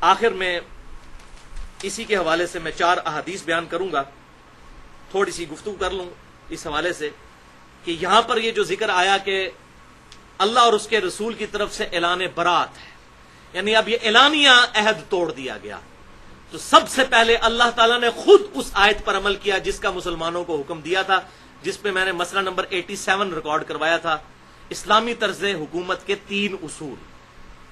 آخر میں اسی کے حوالے سے میں 4 احادیث بیان کروں گا، تھوڑی سی گفتگو کر لوں اس حوالے سے کہ یہاں پر یہ جو ذکر آیا کہ اللہ اور اس کے رسول کی طرف سے اعلان برات ہے، یعنی اب یہ اعلانیہ عہد توڑ دیا گیا، تو سب سے پہلے اللہ تعالیٰ نے خود اس آیت پر عمل کیا جس کا مسلمانوں کو حکم دیا تھا، جس پہ میں نے مسئلہ نمبر 87 ریکارڈ کروایا تھا، اسلامی طرز حکومت کے 3 اصول۔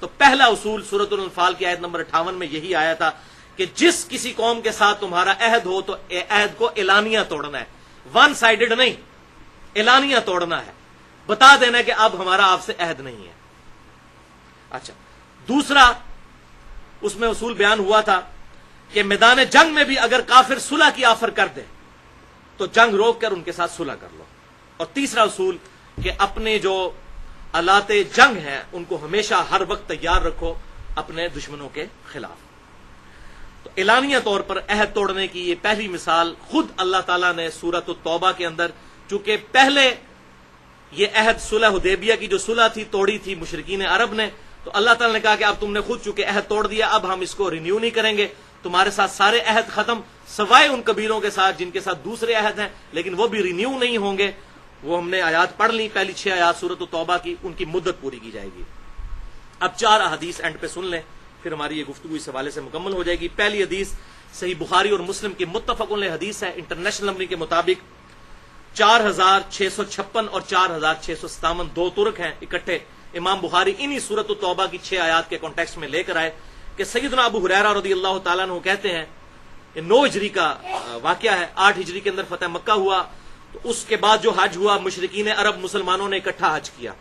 تو پہلا اصول سورۃ الانفال کی آیت نمبر 58 میں یہی آیا تھا کہ جس کسی قوم کے ساتھ تمہارا عہد ہو تو عہد کو اعلانیہ توڑنا ہے، ون سائیڈڈ نہیں، اعلانیہ توڑنا ہے، بتا دینا کہ اب ہمارا آپ سے عہد نہیں ہے۔ اچھا، دوسرا اس میں اصول بیان ہوا تھا کہ میدان جنگ میں بھی اگر کافر صلح کی آفر کر دے تو جنگ روک کر ان کے ساتھ صلح کر لو۔ اور تیسرا اصول کہ اپنے جو آلات جنگ ہیں ان کو ہمیشہ ہر وقت تیار رکھو اپنے دشمنوں کے خلاف۔ تو اعلانیہ طور پر عہد توڑنے کی یہ پہلی مثال خود اللہ تعالیٰ نے سورۃ التوبہ کے اندر، چونکہ پہلے یہ عہد صلح حدیبیہ کی جو صلح تھی توڑی تھی مشرکین عرب نے، تو اللہ تعالیٰ نے کہا کہ اب تم نے خود چونکہ عہد توڑ دیا، اب ہم اس کو رینیو نہیں کریں گے، تمہارے ساتھ سارے عہد ختم، سوائے ان قبیلوں کے ساتھ جن کے ساتھ دوسرے عہد ہیں لیکن وہ بھی رینیو نہیں ہوں گے۔ وہ ہم نے آیات پڑھ لی، پہلی 6 آیات سورۃ التوبہ کی، ان کی مدت پوری کی جائے گی۔ اب 4 احادیث اینڈ پہ سن لیں، پھر ہماری یہ گفتگو اس حوالے سے مکمل ہو جائے گی۔ پہلی حدیث صحیح بخاری اور مسلم کی متفق علیہ حدیث ہے، انٹرنیشنل نمبر کے مطابق 4656 اور 4657 2 ترک ہیں اکٹھے۔ امام بخاری انہی سورۃ التوبہ کی 6 آیات کے کانٹیکسٹ میں لے کر آئے کہ سیدنا ابو ہریرہ رضی اللہ تعالیٰ عنہ کہتے ہیں، یہ 9 ہجری کا واقعہ ہے، 8 ہجری کے اندر فتح مکہ ہوا، تو اس کے بعد جو حج ہوا مشرکین عرب مسلمانوں نے اکٹھا حج کیا۔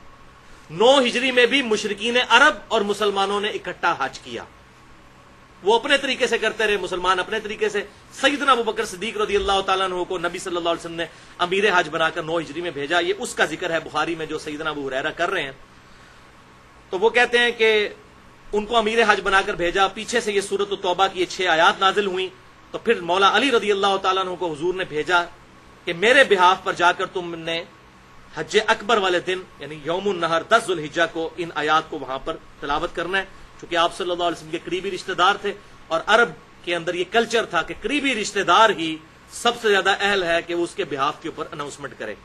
9 ہجری میں بھی مشرکین عرب اور مسلمانوں نے اکٹھا حج کیا، وہ اپنے طریقے سے کرتے رہے، مسلمان اپنے طریقے سے۔ سیدنا ابوبکر صدیق رضی اللہ تعالیٰ عنہ کو نبی صلی اللہ علیہ وسلم نے امیر حج بنا کر 9 ہجری میں بھیجا، یہ اس کا ذکر ہے بخاری میں جو سیدنا ابو ہریرہ کر رہے ہیں۔ تو وہ کہتے ہیں کہ ان کو امیر حج بنا کر بھیجا، پیچھے سے یہ سورۃ التوبہ کی یہ 6 آیات نازل ہوئیں، تو پھر مولا علی رضی اللہ تعالیٰ عنہ کو حضور نے بھیجا کہ میرے بہاف پر جا کر تم نے حج اکبر والے دن یعنی یوم النحر 10 ذوالحجہ کو ان آیات کو وہاں پر تلاوت کرنا ہے، چونکہ آپ صلی اللہ علیہ وسلم کے قریبی رشتہ دار تھے اور عرب کے اندر یہ کلچر تھا کہ قریبی رشتہ دار ہی سب سے زیادہ اہل ہے کہ وہ اس کے بہاف کے اوپر اناؤنسمنٹ کرے،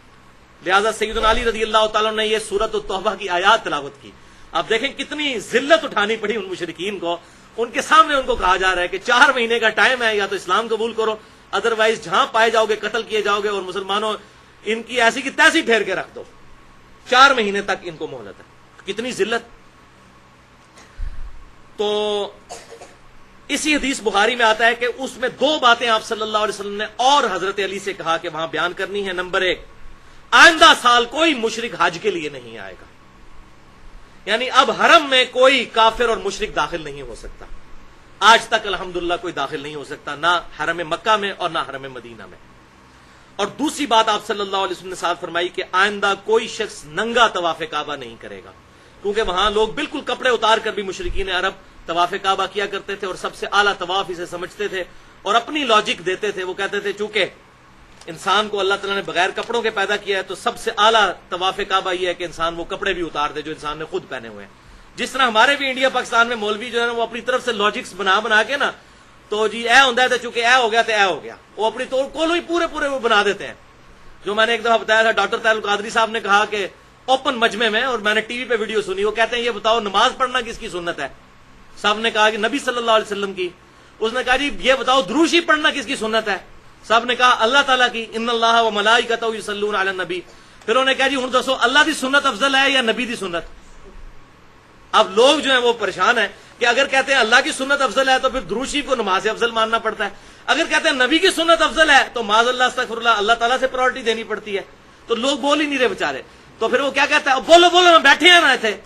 لہذا سیدنا علی رضی اللہ تعالیٰ نے یہ سورۃ التوبہ کی آیات تلاوت کی۔ آپ دیکھیں کتنی ذلت اٹھانی پڑی ان مشرکین کو، ان کے سامنے ان کو کہا جا رہا ہے کہ 4 مہینے کا ٹائم ہے، یا تو اسلام قبول کرو، ادروائز جہاں پائے جاؤ گے قتل کیے جاؤ گے، اور مسلمانوں ان کی ایسی کی تیسی پھیر کے رکھ دو، 4 مہینے تک ان کو مہلت ہے۔ کتنی ذلت۔ تو اسی حدیث بخاری میں آتا ہے کہ اس میں 2 باتیں آپ صلی اللہ علیہ وسلم نے اور حضرت علی سے کہا کہ وہاں بیان کرنی ہے۔ نمبر 1، آئندہ سال کوئی مشرک حج کے لیے نہیں آئے گا، یعنی اب حرم میں کوئی کافر اور مشرک داخل نہیں ہو سکتا، آج تک الحمدللہ کوئی داخل نہیں ہو سکتا، نہ حرم مکہ میں اور نہ حرم مدینہ میں۔ اور دوسری بات آپ صلی اللہ علیہ وسلم نے ساتھ فرمائی کہ آئندہ کوئی شخص ننگا طواف کعبہ نہیں کرے گا، کیونکہ وہاں لوگ بالکل کپڑے اتار کر بھی مشرکین عرب طواف کعبہ کیا کرتے تھے اور سب سے اعلیٰ طواف اسے سمجھتے تھے اور اپنی لاجک دیتے تھے۔ وہ کہتے تھے چونکہ انسان کو اللہ تعالیٰ نے بغیر کپڑوں کے پیدا کیا ہے تو سب سے اعلیٰ طواف کعبہ یہ ہے کہ انسان وہ کپڑے بھی اتار دے جو انسان نے خود پہنے ہوئے ہیں۔ جس طرح ہمارے بھی انڈیا پاکستان میں مولوی جو ہے نا وہ اپنی طرف سے لاجکس بنا کے نا، تو جی اے ہوتا ہے تو چونکہ اے ہو گیا تو اے ہو گیا، وہ اپنی طور کو ہی پورے وہ بنا دیتے ہیں۔ جو میں نے ایک دفعہ بتایا تھا، ڈاکٹر طاہر القادری صاحب نے کہا کہ اوپن مجمع میں، اور میں نے ٹی وی پہ ویڈیو سنی، وہ کہتے ہیں یہ بتاؤ نماز پڑھنا کس کی سنت ہے؟ صاحب نے کہا کہ نبی صلی اللہ علیہ وسلم کی۔ اس نے کہا جی یہ بتاؤ دروشی پڑھنا کس کی سنت ہے؟ صاحب نے کہا اللہ تعالیٰ کی، ان اللہ و ملائکتہ یصلون علی النبی۔ پھر انہوں نے کہا جی ہن دسو اللہ دی سنت افضل ہے یا نبی دی سنت؟ اب لوگ جو ہیں وہ پریشان ہیں کہ اگر کہتے ہیں اللہ کی سنت افضل ہے تو پھر دروشی کو نماز افضل ماننا پڑتا ہے، اگر کہتے ہیں نبی کی سنت افضل ہے تو معاذ اللہ استغفر اللہ اللہ تعالیٰ سے پرائرٹی دینی پڑتی ہے۔ تو لوگ بول ہی نہیں رہے بےچارے، تو پھر وہ کیا کہتا ہے بولو میں بیٹھے ہیں نا تھے،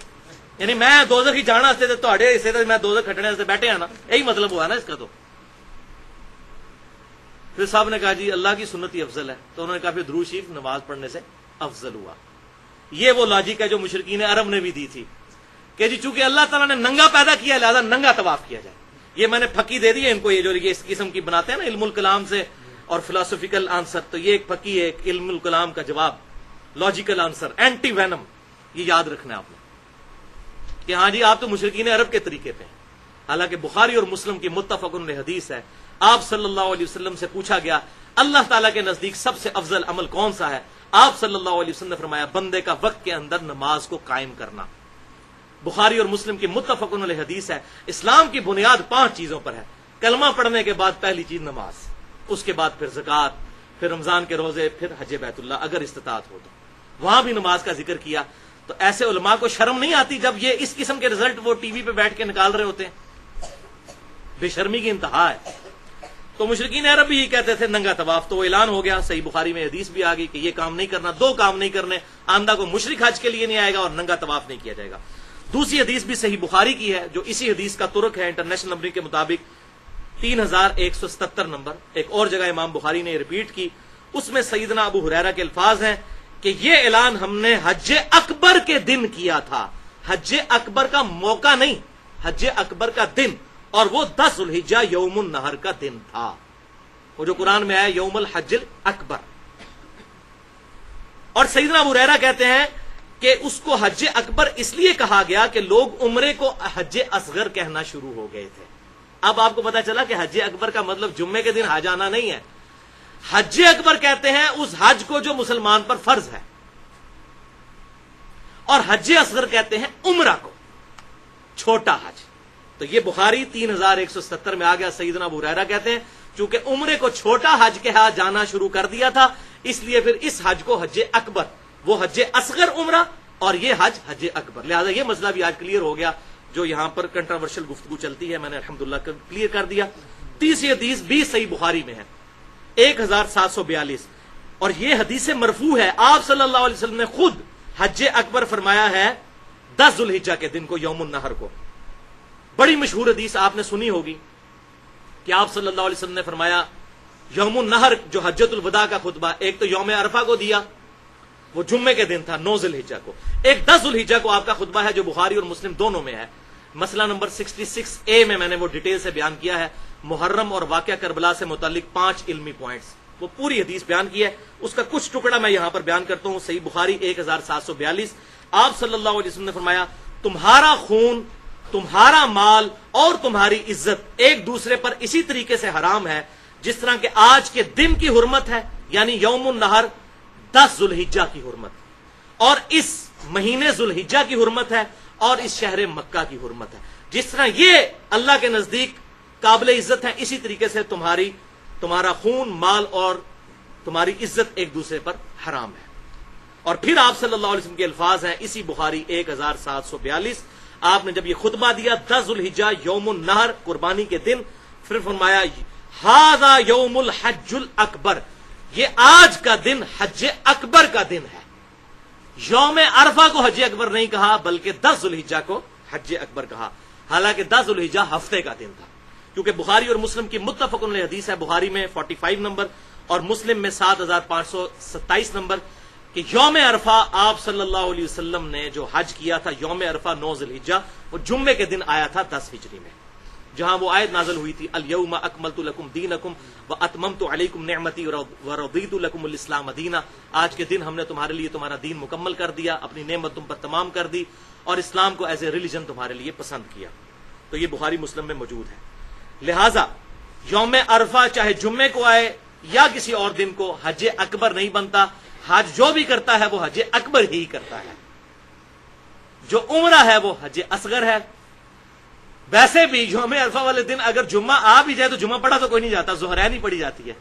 یعنی میں دوزخ ہی جانا تھے تھوڑے حصے تے میں دوزخ کھٹنے سے بیٹھے ہیں نا، یہی مطلب ہوا نا اس کا۔ تو پھر صاحب نے کہا جی اللہ کی سنت ہی افضل ہے، تو انہوں نے کہا پھر درود شریف نماز پڑھنے سے افضل ہوا۔ یہ وہ لاجک ہے جو مشرکین عرب نے بھی دی تھی کہ جی چونکہ اللہ تعالیٰ نے ننگا پیدا کیا لہذا ننگا طواف کیا جائے۔ یہ میں نے پھکی دے دی ہے ان کو، یہ جو اس قسم کی بناتے ہیں نا علم الکلام سے اور فلاسفیکل آنسر، تو یہ ایک پھکی ہے، ایک علم الکلام کا جواب، لاجیکل آنسر، اینٹی وینم۔ یہ یاد رکھنا ہے آپ نے کہ ہاں جی آپ تو مشرکین عرب کے طریقے پہ ہیں، حالانکہ بخاری اور مسلم کی متفق علیہ حدیث ہے. آپ صلی اللہ علیہ وسلم سے پوچھا گیا اللہ تعالیٰ کے نزدیک سب سے افضل عمل کون سا ہے؟ آپ صلی اللہ علیہ وسلم نے فرمایا بندے کا وقت کے اندر نماز کو قائم کرنا. بخاری اور مسلم کی متفق علیہ حدیث ہے. اسلام کی بنیاد 5 چیزوں پر ہے. کلمہ پڑھنے کے بعد پہلی چیز نماز، اس کے بعد پھر زکوٰۃ، پھر رمضان کے روزے، پھر حج بیت اللہ اگر استطاعت ہو تو. وہاں بھی نماز کا ذکر کیا. تو ایسے علماء کو شرم نہیں آتی جب یہ اس قسم کے رزلٹ وہ ٹی وی پہ بیٹھ کے نکال رہے ہوتے ہیں؟ بے شرمی کی انتہا ہے. تو مشرکین عرب بھی یہ کہتے تھے ننگا طواف، تو وہ اعلان ہو گیا. صحیح بخاری میں حدیث بھی آ گئی کہ یہ کام نہیں کرنا، 2 کام نہیں کرنے. آندہ کو مشرک حج کے لیے نہیں آئے گا اور ننگا طواف نہیں کیا جائے گا. دوسری حدیث بھی صحیح بخاری کی ہے جو اسی حدیث کا ترک ہے انٹرنیشنل نمبر کے مطابق 3177 نمبر. ایک اور جگہ امام بخاری نے ریپیٹ کی، اس میں سیدنا ابو ہریرہ کے الفاظ ہیں کہ یہ اعلان ہم نے حج اکبر کے دن کیا تھا. حج اکبر کا موقع نہیں، حج اکبر کا دن، اور وہ 10 ذوالحجہ یوم النہر کا دن تھا. وہ جو قرآن میں آیا یوم الحج الاکبر. اور سیدنا ابو ہریرہ کہتے ہیں کہ اس کو حج اکبر اس لیے کہا گیا کہ لوگ عمرے کو حج اصغر کہنا شروع ہو گئے تھے. اب آپ کو پتا چلا کہ حج اکبر کا مطلب جمعے کے دن حج آنا نہیں ہے. حج اکبر کہتے ہیں اس حج کو جو مسلمان پر فرض ہے، اور حج اصغر کہتے ہیں عمرہ کو، چھوٹا حج. تو یہ بخاری 3177 میں آ گیا. سیدنا ابو ہریرہ کہتے ہیں چونکہ عمرے کو چھوٹا حج کہا جانا شروع کر دیا تھا، اس لیے پھر اس حج کو حج اکبر، وہ حج اصغر عمرہ اور یہ حج اکبر. لہذا یہ مسئلہ بھی آج کلیئر ہو گیا جو یہاں پر کنٹروورشل گفتگو چلتی ہے، میں نے الحمدللہ کلیئر کر دیا. تیسری حدیث بھی صحیح بخاری میں ہے 1742، اور یہ حدیث مرفوع ہے. آپ صلی اللہ علیہ وسلم نے خود حج اکبر فرمایا ہے 10 ذوالحجہ کے دن کو، یوم النہر کو. بڑی مشہور حدیث آپ نے سنی ہوگی کہ آپ صلی اللہ علیہ وسلم نے فرمایا یوم النہر جو حجۃ الوداع کا خطبہ، ایک تو یوم عرفہ کو دیا، وہ جمعے کے دن تھا 9 ذوالحجہ کو. ایک 10 ذوالحجہ کو آپ کا خطبہ ہے جو بخاری اور مسلم دونوں میں ہے. مسئلہ نمبر 66A میں نے وہ ڈیٹیل سے بیان کیا ہے. محرم اور واقعہ کربلا سے متعلق 5 علمی پوائنٹس، وہ پوری حدیث بیان کی ہے. اس کا کچھ ٹکڑا میں یہاں پر بیان کرتا ہوں. صحیح بخاری 1742. آپ صلی اللہ علیہ وسلم نے فرمایا تمہارا خون، تمہارا مال اور تمہاری عزت ایک دوسرے پر اسی طریقے سے حرام ہے جس طرح کہ آج کے دن کی حرمت ہے، یعنی یوم النہر 10 ذوالحجہ کی حرمت، اور اس مہینے ذوالحجہ کی حرمت ہے، اور اس شہر مکہ کی حرمت ہے. جس طرح یہ اللہ کے نزدیک قابل عزت ہے، اسی طریقے سے تمہارا خون، مال اور تمہاری عزت ایک دوسرے پر حرام ہے. اور پھر آپ صلی اللہ علیہ وسلم کے الفاظ ہیں اسی بخاری 1742. آپ نے جب یہ خطبہ دیا 10 ذوالحجہ یوم النہر قربانی کے دن، پھر فرمایا ھذا یوم الحج الاکبر، یہ آج کا دن حج اکبر کا دن ہے. یوم عرفہ کو حج اکبر نہیں کہا بلکہ 10 ذوالحجہ کو حج اکبر کہا. حالانکہ 10 ذوالحجہ ہفتے کا دن تھا، کیونکہ بخاری اور مسلم کی متفق علیہ حدیث ہے. بخاری میں 45 نمبر اور مسلم میں 7527 نمبر کہ یوم عرفہ آپ صلی اللہ علیہ وسلم نے جو حج کیا تھا یوم عرفہ 9 ذوالحجہ، وہ جمعے کے دن آیا تھا 10 ہجری میں، جہاں وہ آیت نازل ہوئی تھی الیوم اکملت لکم دینکم واتممت علیکم نعمتی ورضیت لکم الاسلام دینا. آج کے دن ہم نے تمہارے لیے تمہارا دین مکمل کر دیا، اپنی نعمت تم پر تمام کر دی، اور اسلام کو ایز اے ریلیجن تمہارے لیے پسند کیا. تو یہ بخاری مسلم میں موجود ہے. لہذا یوم عرفہ چاہے جمعے کو آئے یا کسی اور دن کو حج اکبر نہیں بنتا. حج جو بھی کرتا ہے وہ حج اکبر ہی کرتا ہے، جو عمرہ ہے وہ حج اصغر ہے. ویسے بھی یوم عرفہ والے دن اگر جمعہ آ بھی جائے تو جمعہ پڑھا تو کوئی نہیں جاتا، ظہرین ہی پڑھی جاتی ہے.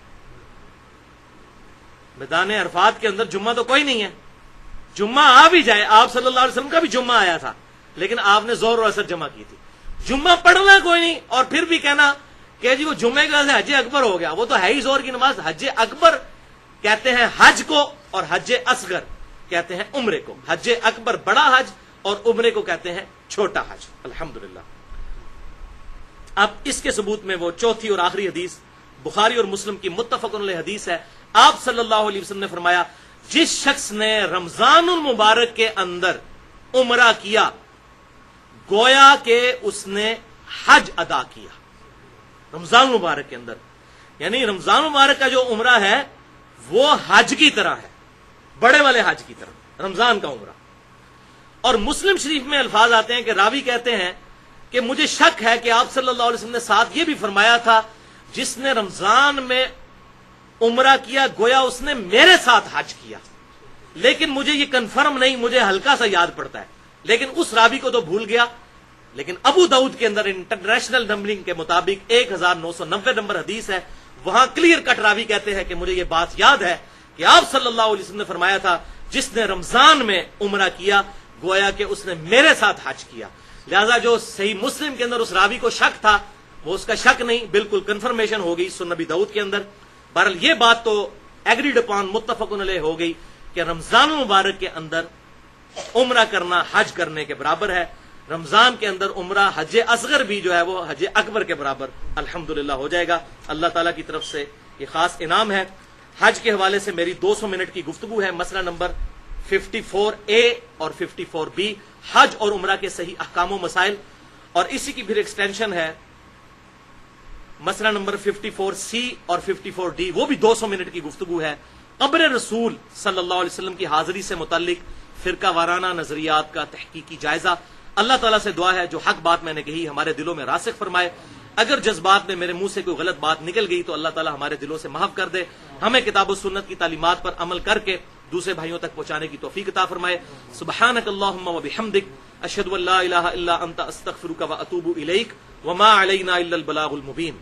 میدان عرفات کے اندر جمعہ تو کوئی نہیں ہے. جمعہ آ بھی جائے، آپ صلی اللہ علیہ وسلم کا بھی جمعہ آیا تھا لیکن آپ نے ظہر اور عصر جمع کی تھی. جمعہ پڑھنا کوئی نہیں، اور پھر بھی کہنا کہ جی وہ جمعے کا حج اکبر ہو گیا، وہ تو ہے ہی ظہر کی نماز. حج اکبر کہتے ہیں حج کو، اور حج اصغر کہتے ہیں عمرے کو. حج اکبر بڑا حج اور عمرے کو کہتے ہیں چھوٹا حج. الحمدللہ. اب اس کے ثبوت میں وہ چوتھی اور آخری حدیث بخاری اور مسلم کی متفق علیہ حدیث ہے. آپ صلی اللہ علیہ وسلم نے فرمایا جس شخص نے رمضان المبارک کے اندر عمرہ کیا گویا کہ اس نے حج ادا کیا. رمضان المبارک کے اندر، یعنی رمضان المبارک کا جو عمرہ ہے وہ حج کی طرح ہے، بڑے والے حج کی طرح رمضان کا عمرہ. اور مسلم شریف میں الفاظ آتے ہیں کہ راوی کہتے ہیں کہ مجھے شک ہے کہ آپ صلی اللہ علیہ وسلم نے ساتھ یہ بھی فرمایا تھا جس نے رمضان میں عمرہ کیا گویا اس نے میرے ساتھ حج کیا، لیکن مجھے یہ کنفرم نہیں، مجھے ہلکا سا یاد پڑتا ہے، لیکن اس راوی کو تو بھول گیا۔ لیکن ابو داؤد کے اندر انٹرنیشنل نمبرنگ کے مطابق 1990 نمبر حدیث ہے، وہاں کلیئر کٹ راوی کہتے ہیں کہ مجھے یہ بات یاد ہے کہ آپ صلی اللہ علیہ وسلم نے فرمایا تھا جس نے رمضان میں عمرہ کیا گویا کہ اس نے میرے ساتھ حج کیا۔ لہذا جو صحیح مسلم کے اندر اس راوی کو شک تھا وہ اس کا شک نہیں، بالکل کنفرمیشن ہو گئی سنن نبی داؤد کے اندر۔ بہرحال یہ بات تو ایگریڈ اپان، متفق علیہ ہو گئی کہ رمضان مبارک کے اندر عمرہ کرنا حج کرنے کے برابر ہے۔ رمضان کے اندر عمرہ حج اصغر بھی جو ہے وہ حج اکبر کے برابر الحمدللہ ہو جائے گا۔ اللہ تعالیٰ کی طرف سے یہ خاص انعام ہے۔ حج کے حوالے سے میری 200 منٹ کی گفتگو ہے، مسئلہ نمبر 54A اور 54B، حج اور عمرہ کے صحیح احکام و مسائل، اور اسی کی پھر ایکسٹینشن ہے مسئلہ نمبر 54C اور 54D، وہ بھی 200 منٹ کی گفتگو ہے۔ قبر رسول صلی اللہ علیہ وسلم کی حاضری سے متعلق فرقہ وارانہ نظریات کا تحقیقی جائزہ۔ اللہ تعالیٰ سے دعا ہے جو حق بات میں نے کہی ہمارے دلوں میں راسخ فرمائے، اگر جذبات میں میرے منہ سے کوئی غلط بات نکل گئی تو اللہ تعالیٰ ہمارے دلوں سے محو کر دے، ہمیں کتاب و سنت کی تعلیمات پر عمل کر کے دوسرے بھائیوں تک پہنچانے کی توفیق عطا فرمائے۔ سبحانک اللہم و بحمدک، اشہد ان لا الہ الا انت، استغفرک و اتوب الیک، وما علینا الا البلاغ المبین۔